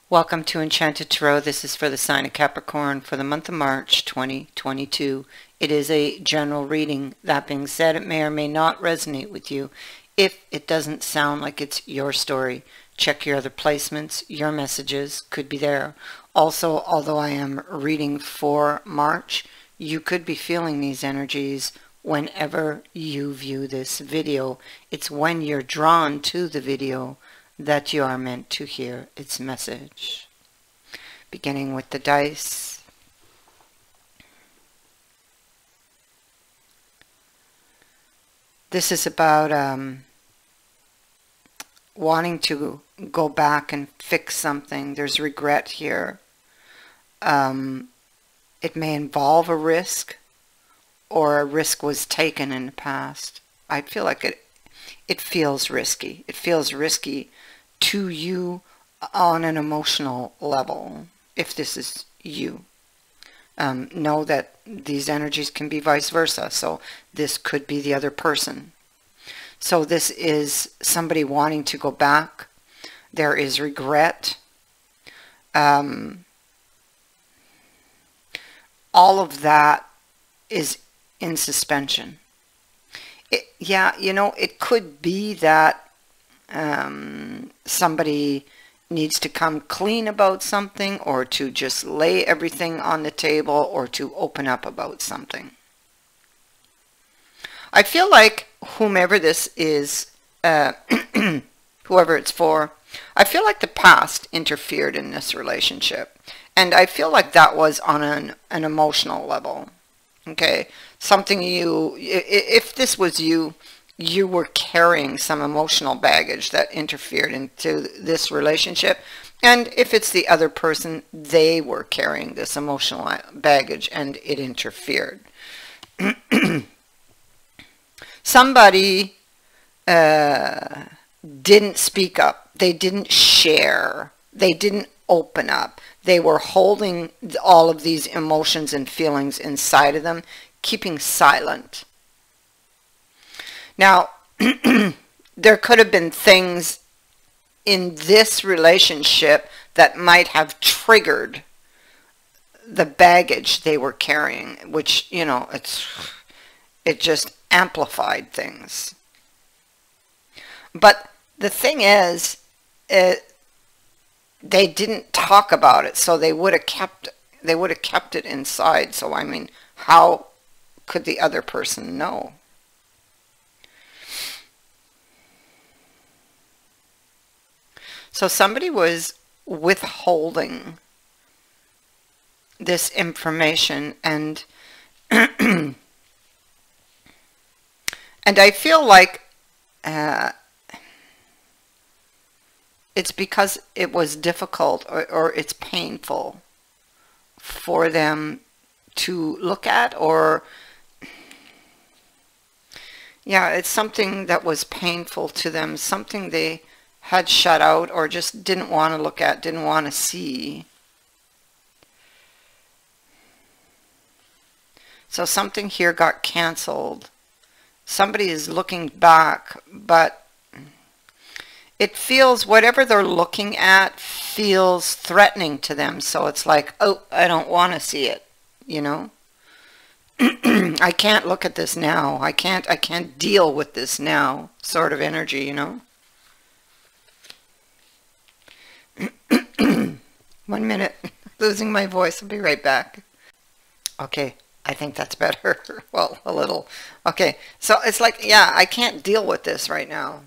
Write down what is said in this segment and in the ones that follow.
Welcome to Enchanted Tarot. This is for the sign of Capricorn for the month of March 2022. It is a general reading. That being said, it may or may not resonate with you. If it doesn't sound like it's your story, check your other placements. Your messages could be there. Also, although I am reading for March, you could be feeling these energies whenever you view this video. It's when you're drawn to the video that you are meant to hear its message. Beginning with the dice. This is about wanting to go back and fix something. There's regret here. It may involve a risk, or a risk was taken in the past. I feel like it feels risky. It feels risky to you on an emotional level, if this is you. Know that these energies can be vice versa, so this could be the other person. So this is somebody wanting to go back. There is regret. All of that is in suspension. Yeah, you know, it could be that somebody needs to come clean about something, or to just lay everything on the table, or to open up about something. I feel like whomever this is, whoever it's for, I feel like the past interfered in this relationship. And I feel like that was on an emotional level. Okay? Something if this was you, you were carrying some emotional baggage that interfered into this relationship. And if it's the other person, they were carrying this emotional baggage and it interfered. Somebody didn't speak up. They didn't share. They didn't open up. They were holding all of these emotions and feelings inside of them, keeping silent. Now, there could have been things in this relationship that might have triggered the baggage they were carrying, which, you know, it just amplified things. But the thing is, they didn't talk about it, so they would have kept it inside. So I mean, how could the other person know? So somebody was withholding this information, and and I feel like it's because it was difficult, or it's painful for them to look at, or yeah, it's something that was painful to them, something they had shut out, or just didn't want to look at, didn't want to see. So something here got canceled. Somebody is looking back, but it feels, whatever they're looking at feels threatening to them. So it's like, oh, I don't want to see it, you know? I can't look at this now. I can't deal with this now, sort of energy, you know? 1 minute. Losing my voice. I'll be right back. Okay, I think that's better. Well, a little. Okay, so it's like, yeah, I can't deal with this right now.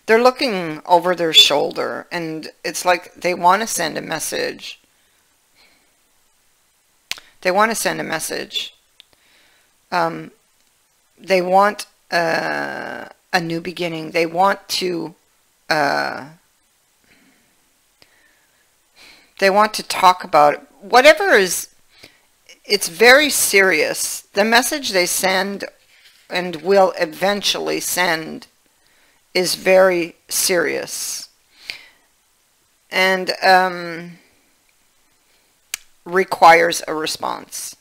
They're looking over their shoulder, and it's like they want to send a message. They want to send a message. They want a new beginning. They want to talk about it. Whatever is, it's very serious. The message they send and will eventually send is very serious, and requires a response.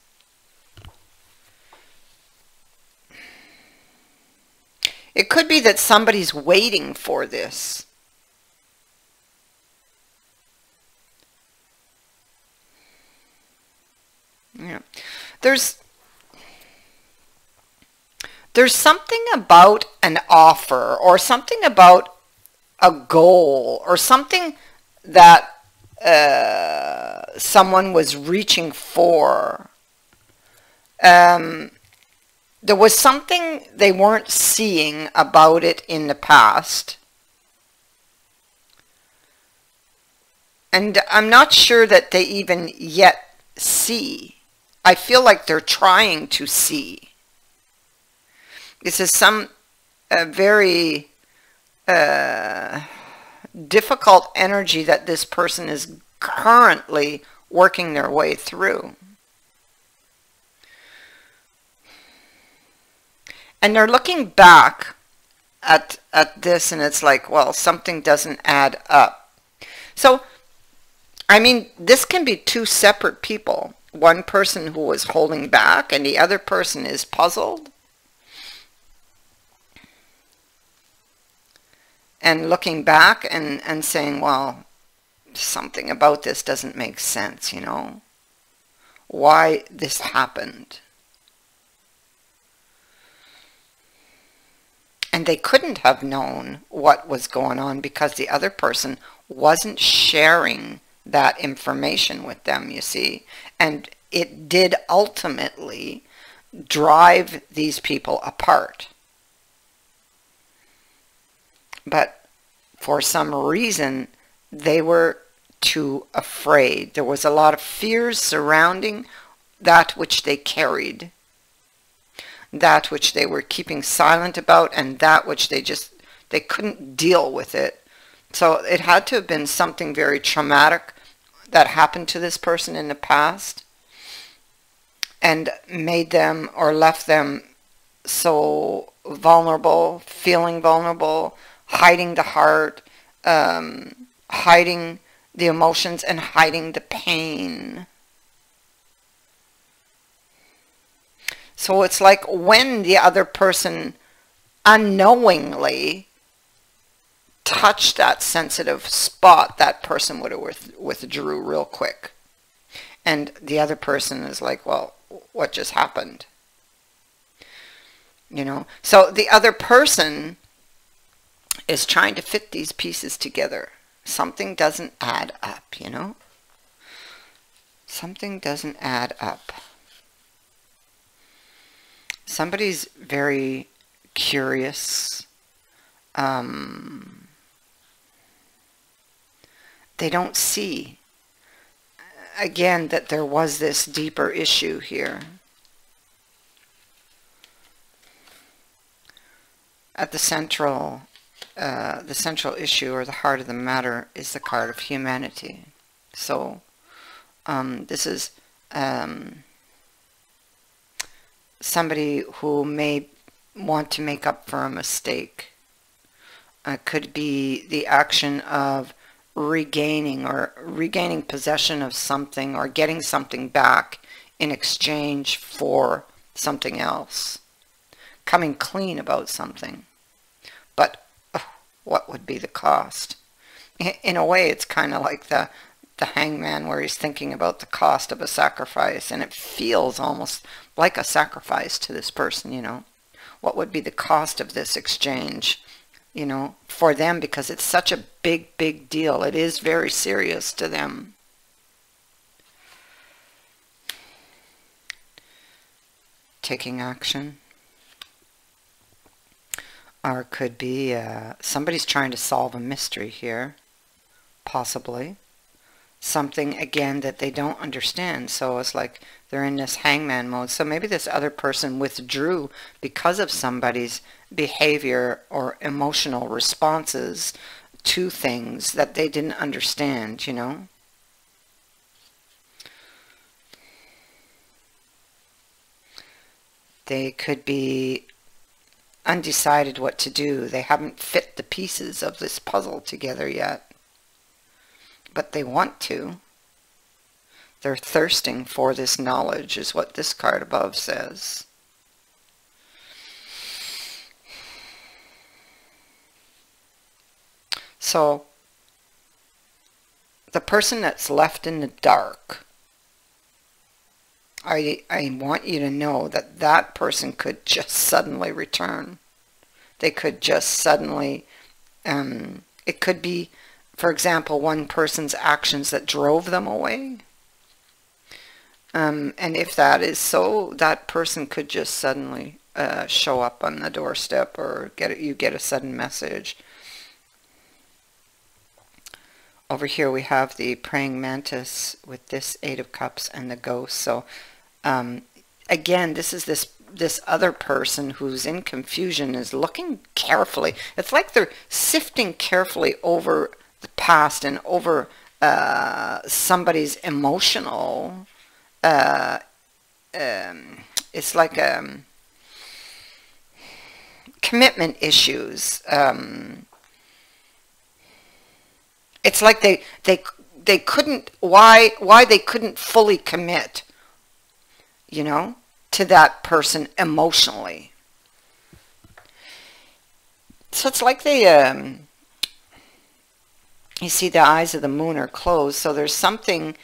It could be that somebody's waiting for this. Yeah. There's something about an offer or something about a goal or something that someone was reaching for. There was something they weren't seeing about it in the past. And I'm not sure that they even yet see. I feel like they're trying to see. This is some very difficult energy that this person is currently working their way through. And they're looking back at this, and it's like, well, something doesn't add up. So, I mean, this can be two separate people. One person who was holding back, and the other person is puzzled. And looking back and saying, well, something about this doesn't make sense, you know. Why this happened. And they couldn't have known what was going on because the other person wasn't sharing that information with them, you see. And it did ultimately drive these people apart. But for some reason, they were too afraid. There was a lot of fears surrounding that which they carried, that which they were keeping silent about, and that which they couldn't deal with it. So it had to have been something very traumatic that happened to this person in the past and made them or left them so vulnerable, feeling vulnerable, hiding the heart, hiding the emotions, and hiding the pain. So it's like when the other person unknowingly touched that sensitive spot, that person would have withdrew real quick. And the other person is like, well, what just happened? You know, so the other person is trying to fit these pieces together. Something doesn't add up, you know? Something doesn't add up. Somebody's very curious. They don't see, again, that there was this deeper issue here. At the central issue, or the heart of the matter, is the card of humanity. So this is somebody who may want to make up for a mistake. Could be the action of regaining possession of something, or getting something back in exchange for something else. Coming clean about something. But what would be the cost? In a way, it's kind of like the hangman, where he's thinking about the cost of a sacrifice, and it feels almost like a sacrifice to this person, you know. What would be the cost of this exchange, you know, for them, because it's such a big deal. It is very serious to them. Taking action. Or it could be somebody's trying to solve a mystery here, possibly. Something, again, that they don't understand. So it's like they're in this hangman mode. So maybe this other person withdrew because of somebody's behavior or emotional responses to things that they didn't understand, you know. They could be undecided what to do. They haven't fit the pieces of this puzzle together yet. But they want to. They're thirsting for this knowledge, is what this card above says. So the person that's left in the dark, I want you to know that that person could just suddenly return. They could just suddenly, it could be, for example, one person's actions that drove them away. And if that is so, that person could just suddenly show up on the doorstep, or you get a sudden message. Over here we have the praying mantis with this Eight of Cups and the ghost. So again, this is this other person who's in confusion is looking carefully. It's like they're sifting carefully over the past and over somebody's emotional. It's like commitment issues. It's like they couldn't, why they couldn't fully commit, you know, to that person emotionally. So it's like they, you see the eyes of the moon are closed, so there's something,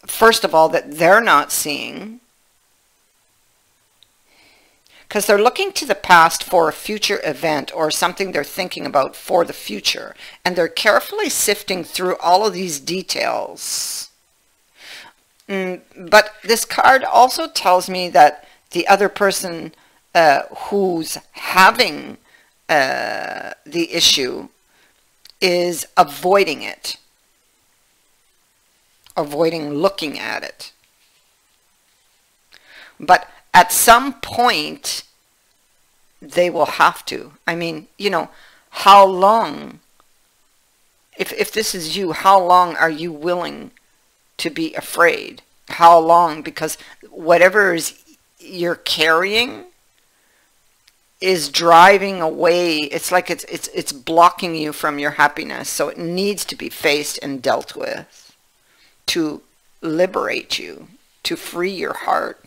first of all, that they're not seeing, because they're looking to the past for a future event or something they're thinking about for the future. And they're carefully sifting through all of these details. But this card also tells me that the other person who's having the issue is avoiding it. Avoiding looking at it. But at some point, they will have to. I mean, you know, how long, if this is you, how long are you willing to be afraid? How long? Because whatever you're carrying is driving away. It's like it's blocking you from your happiness. So it needs to be faced and dealt with to liberate you, to free your heart.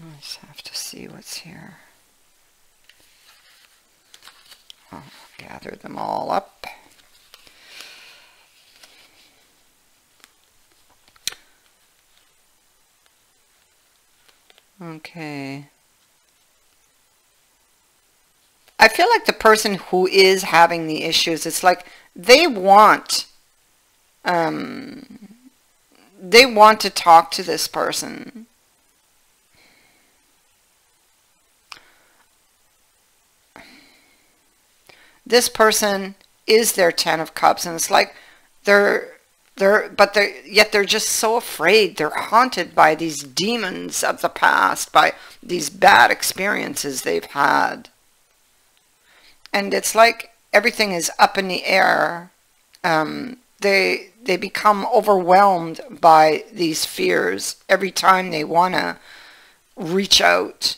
I just have to see what's here. I'll gather them all up. Okay. I feel like the person who is having the issues, it's like they want to talk to this person. This person is their Ten of Cups, and it's like yet they're just so afraid. They're haunted by these demons of the past, by these bad experiences they've had. And it's like everything is up in the air. They become overwhelmed by these fears every time they want to reach out.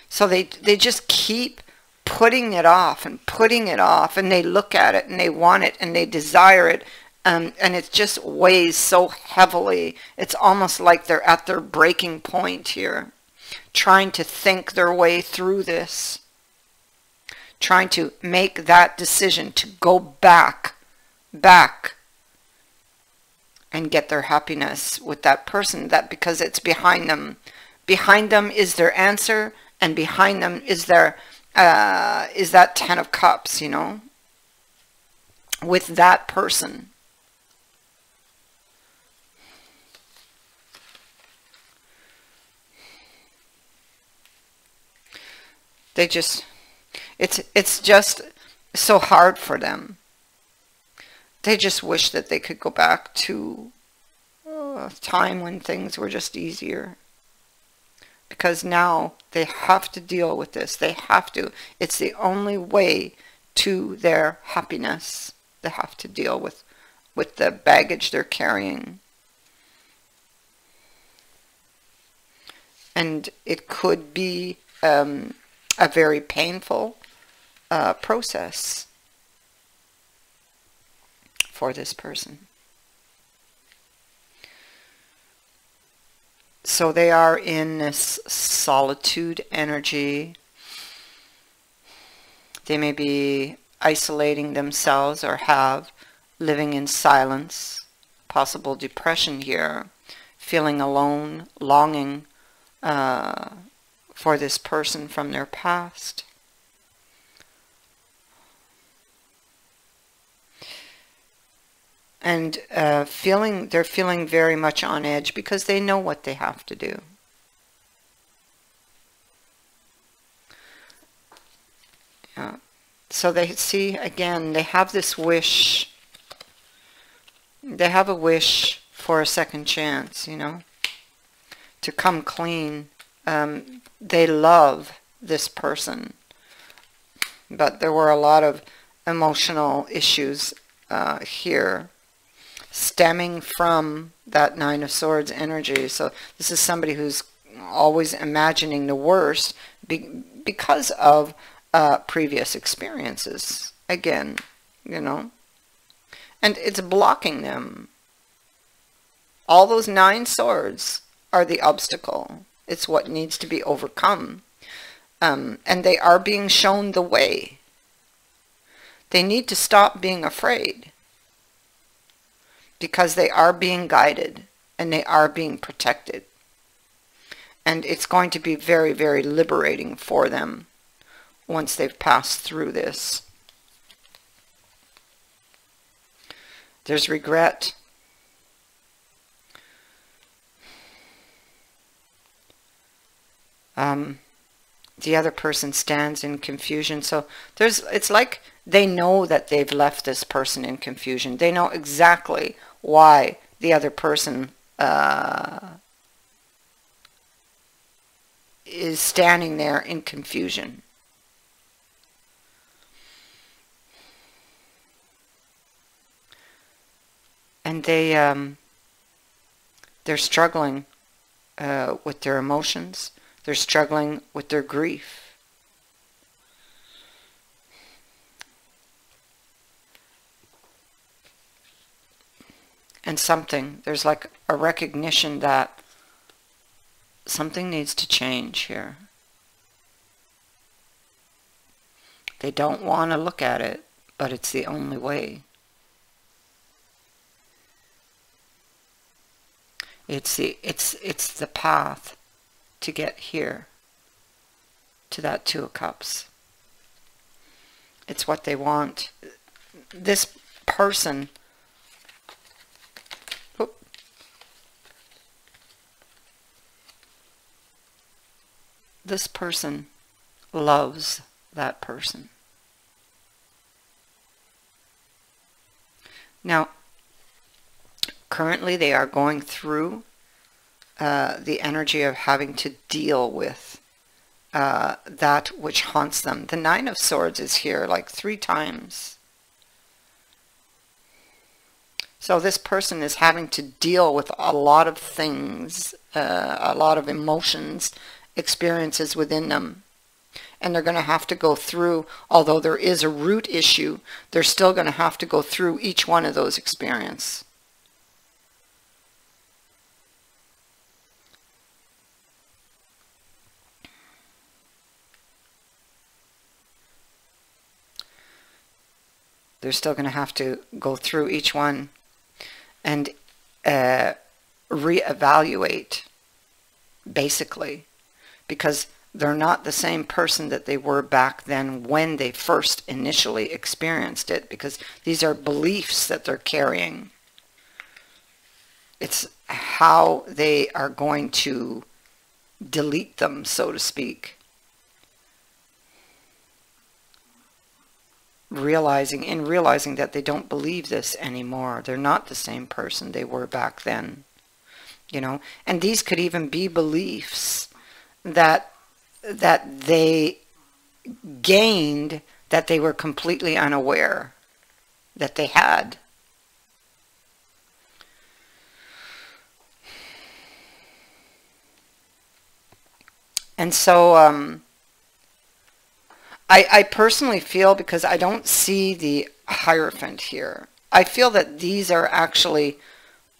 So they just keep putting it off and putting it off, and they look at it and they want it and they desire it, and it just weighs so heavily. It's almost like they're at their breaking point here, trying to think their way through this, trying to make that decision to go back and get their happiness with that person, that because it's behind them. Behind them is their answer, and behind them is their is that Ten of Cups, you know, with that person. They just, it's just so hard for them. They just wish that they could go back to a time when things were just easier. Because now they have to deal with this. They have to. It's the only way to their happiness. They have to deal with the baggage they're carrying. And it could be a very painful process for this person. So they are in this solitude energy. They may be isolating themselves or have living in silence, possible depression here, feeling alone, longing for this person from their past. And they're feeling very much on edge because they know what they have to do. Yeah. So they see, again, they have this wish. They have a wish for a second chance, you know, to come clean. They love this person, but there were a lot of emotional issues here, stemming from that Nine of Swords energy. So this is somebody who's always imagining the worst because of previous experiences, again, you know, and it's blocking them. All those 9 swords are the obstacle. It's what needs to be overcome. And they are being shown the way. They need to stop being afraid, because they are being guided and they are being protected. And it's going to be very, very liberating for them once they've passed through this. There's regret. The other person stands in confusion. So it's like they know that they've left this person in confusion. They know exactly why the other person is standing there in confusion. And they're struggling with their emotions. They're struggling with their grief. And there's like a recognition that something needs to change here. They don't want to look at it, but it's the only way. It's the path to get here, to that Two of Cups. It's what they want. This person, loves that person. Now, currently they are going through the energy of having to deal with that which haunts them. The Nine of Swords is here like 3 times. So this person is having to deal with a lot of things, a lot of emotions, experiences within them. And they're going to have to go through, although there is a root issue, they're still going to have to go through each one of those experiences. They're still going to have to go through each one and reevaluate, basically, because they're not the same person that they were back then when they first initially experienced it, because these are beliefs that they're carrying. It's how they are going to delete them, so to speak. Realizing that they don't believe this anymore. They're not the same person they were back then, you know. And these could even be beliefs that they gained that they were completely unaware that they had. And so I personally feel, because I don't see the Hierophant here, I feel that these are actually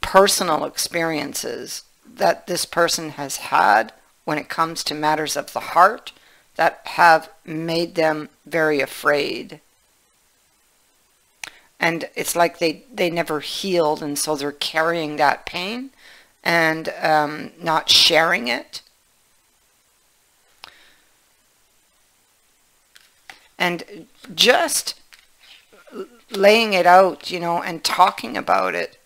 personal experiences that this person has had when it comes to matters of the heart that have made them very afraid. And it's like they never healed, and so they're carrying that pain and not sharing it. And just laying it out, you know, and talking about it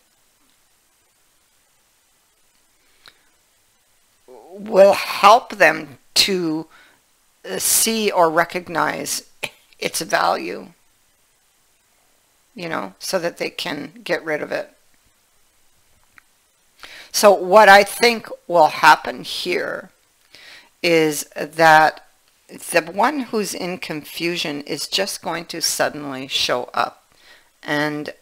will help them to see or recognize its value, you know, so that they can get rid of it. So what I think will happen here is that the one who's in confusion is just going to suddenly show up. And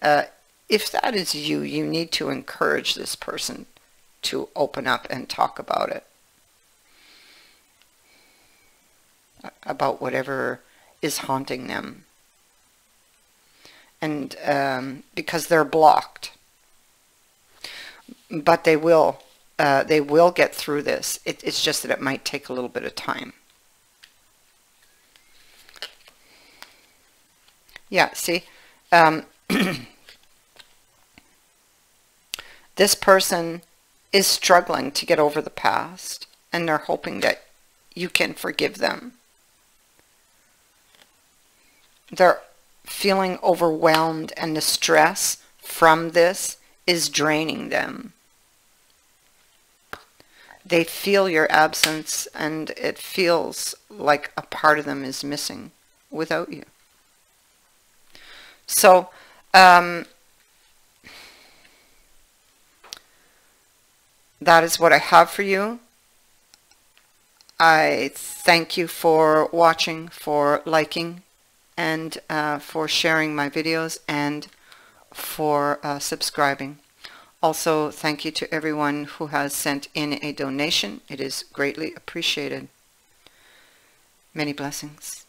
if that is you, you need to encourage this person to open up and talk about it. About whatever is haunting them. And because they're blocked. But they will get through this. It's just that it might take a little bit of time. Yeah, see, this person is struggling to get over the past, and they're hoping that you can forgive them. They're feeling overwhelmed, and the stress from this is draining them. They feel your absence, and it feels like a part of them is missing without you. So, that is what I have for you. I thank you for watching, for liking, and for sharing my videos, and for subscribing. Also, thank you to everyone who has sent in a donation. It is greatly appreciated. Many blessings.